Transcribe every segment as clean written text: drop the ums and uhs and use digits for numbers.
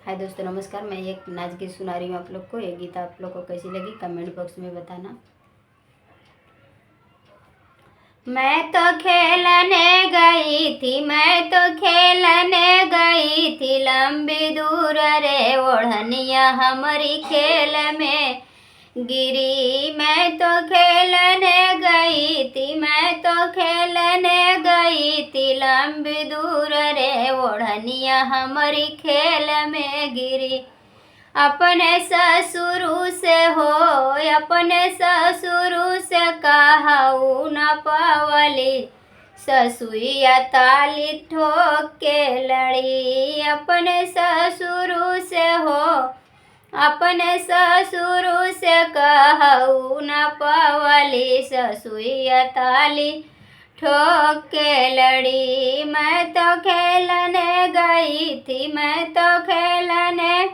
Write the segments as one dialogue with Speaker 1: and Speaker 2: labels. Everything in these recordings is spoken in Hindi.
Speaker 1: हाय दोस्तों, नमस्कार। मैं एक नाच गीत सुना रही हूँ आप लोग को। ये गीत आप लोग को कैसी लगी कमेंट बॉक्स में बताना। मैं तो खेलने गई थी, मैं तो खेलने गई थी, लंबी दूर रे ओढ़निया हमारी खेल में गिरी। मैं तो खेलने गई थी, मैं तो खेलने गई थी, लंबी दूर रे ओढ़निया हमारी खेल में गिरी। अपने ससुर से हो, अपने ससुर से कहू न पावली, ससुइया ताली ठोक के लड़ी। अपने ससुर से हो, अपने ससुर से कहू न पावली, ससुइया ताली ठोक के लड़ी। मैं तो खेलने गई थी, मैं तो खेलने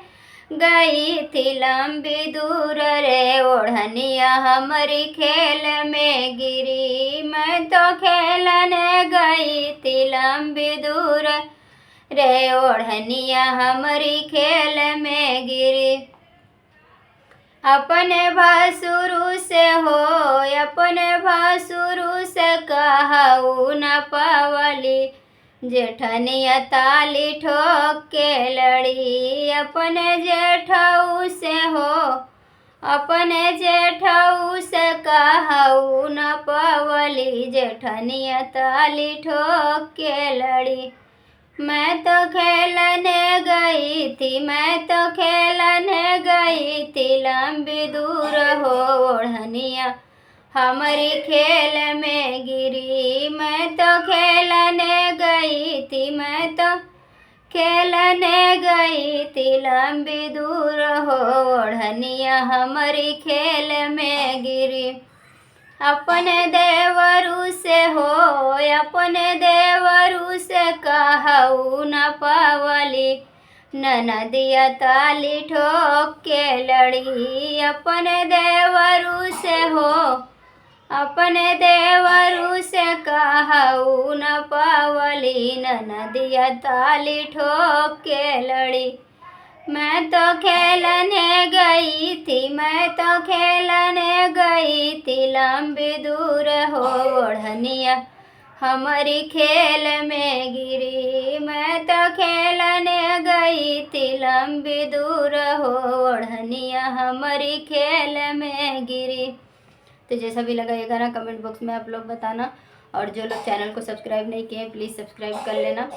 Speaker 1: गई थी, लंबी दूर रे ओढ़निया हमारी खेल में गिरी। मैं तो खेलने गई थी, लंबी दूर रे ओढ़निया हमारी खेल में गिरी। अपने भासुर से हो, अपने भासुर से कहू न पावली, जेठनिया ताली ठोक के लड़ी। अपने जेठऊ से हो, अपने जेठऊ से कहू न पावली, जेठनिया ताली ठोक के लड़ी। मैं तो खेलने गई थी, मैं तो खेलने गई थी, लंबी दूर हो ओढ़निया हमारी खेल में गिरी। मैं तो खेलने गई थी, मैं तो खेलने गई थी, लंबी दूर हो ओढ़निया हमारी खेल में गिरी। अपने देवरू से हो, अपने देवरू से कहू न पावली, ननदिया ताली ठोक के लड़ी। अपने देवरू से हो, अपने देवरू से कहू न पावली, ननदिया ताली ठोक के लड़ी। मैं तो खेलने गई थी, मैं तो खेलने गई थी, लंबी दूर हो ओढ़निया हमारी खेल में गिरी। मैं तो खेलने गई थी, लंबी दूर हो ओढ़निया हमारी खेल में गिरी। तो जैसा भी लगा ये गाना कमेंट बॉक्स में आप लोग बताना। और जो लोग चैनल को सब्सक्राइब नहीं किए प्लीज़ सब्सक्राइब कर लेना।